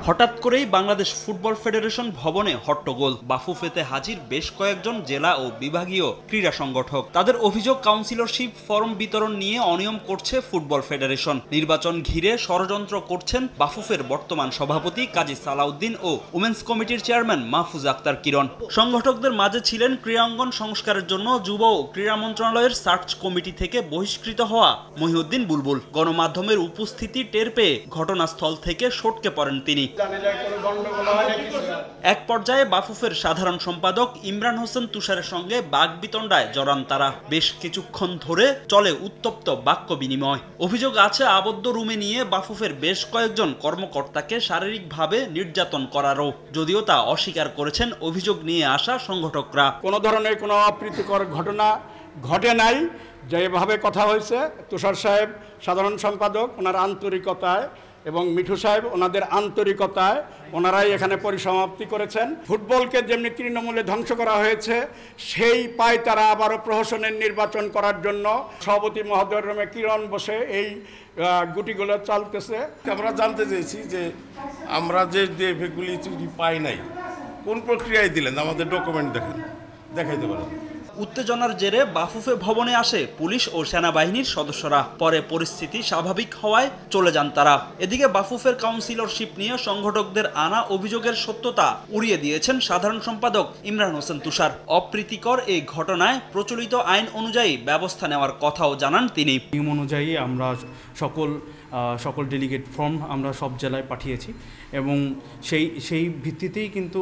হঠাৎ করেই Bangladesh football federation ভবনে হট্টগোল। বাফুফেতে হাজির বেশ কয়েকজন জেলা ও বিভাগীয় ক্রীড়া সংগঠক। তাদের অভিযোগ, কাউন্সিলরশিপ ফরম বিতরণ নিয়ে অনিয়ম করছে ফুটবল ফেডারেশন। নির্বাচন ঘিরে ষড়যন্ত্র করছেন বাফুফের বর্তমান সভাপতি কাজী সালাউদ্দিন ও উমেন্স কমিটির চেয়ারম্যান মাহফুজ আক্তার কিরণ। সংগঠকদের মাঝে ছিলেন ক্রীড়াঙ্গন সংস্কারের জন্য যুব ও ক্রীড়া মন্ত্রণালয়ের সার্চ কমিটি থেকে বহিষ্কৃত হওয়া মহিউদ্দিন বুলবুল। গণমাধ্যমের উপস্থিতি টের পেয়ে ঘটনাস্থল থেকে সটকে পড়েন তিনি। এক পর্যায়ে বাফুফের সাধারণ সম্পাদক ইমরান হোসেন তুষারের সঙ্গে বাগবিতণ্ডায় জড়ান তারা। বেশ কিছুক্ষণ ধরে চলে উত্তপ্ত বাক্য বিনিময়। অভিযোগ আছে আবদ্ধ রুমে নিয়ে বাফুফের বেশ কয়েকজন কর্মকর্তাকে শারীরিকভাবে নির্যাতন করারও, যদিও তা অস্বীকার করেছেন অভিযোগ নিয়ে আসা সংগঠকরা। কোনো ধরনের কোনো অপ্রীতিকর ঘটনা ঘটে নাই। যেভাবে কথা হয়েছে, তুষার সাহেব সাধারণ সম্পাদক, ওনার আন্তরিকতায় এবং মিঠু সাহেব ওনাদের আন্তরিকতায় ওনারাই এখানে পরিসমাপ্তি করেছেন। ফুটবলকে যেমনি তৃণমূলে ধ্বংস করা হয়েছে, সেই পায় তারা আবারও প্রহসনের নির্বাচন করার জন্য সভাপতি মহোদয়ের রুমে কিরণ বসে এই গুটিগুলো চলতেছে। আমরা জানতে চেয়েছি যে আমরা যে এগুলি পাই নাই, কোন প্রক্রিয়ায় দিলেন, আমাদের ডকুমেন্ট দেখাইতে পারেন। উত্তেজনার জেরে বাফুফে ভবনে আসে পুলিশ ও সেনাবাহিনীর সদস্যরা। পরে পরিস্থিতি স্বাভাবিক হওয়ায় চলে যান তারা। এদিকে বাফুফের কাউন্সিলরশিপ নিয়ে সংগঠকদের আনা অভিযোগের সত্যতা উড়িয়ে দিয়েছেন সাধারণ সম্পাদক ইমরান হোসেন তুষার। অপ্রীতিকর এই ঘটনায় প্রচলিত আইন অনুযায়ী ব্যবস্থা নেওয়ার কথাও জানান তিনি। নিয়ম অনুযায়ী আমরা সকল ডেলিগেট ফর্ম আমরা সব জেলায় পাঠিয়েছি এবং সেই ভিত্তিতেই কিন্তু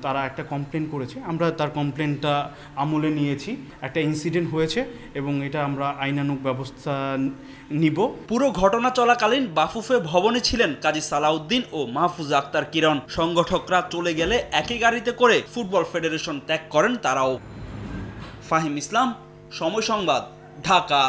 তারা একটা কমপ্লেন করেছে। আমরা তার কমপ্লেনটা আমলে নিয়েছি। একটা ইনসিডেন্ট হয়েছে এবং এটা আমরা আইনানুগ ব্যবস্থা নিব। পুরো ঘটনা চলাকালীন বাফুফে ভবনে ছিলেন কাজী সালাউদ্দিন ও মাহফুজ আক্তার কিরণ। সংগঠকরা চলে গেলে একই গাড়িতে করে ফুটবল ফেডারেশন ত্যাগ করেন তারাও। ফাহিম ইসলাম, সময় সংবাদ, ঢাকা।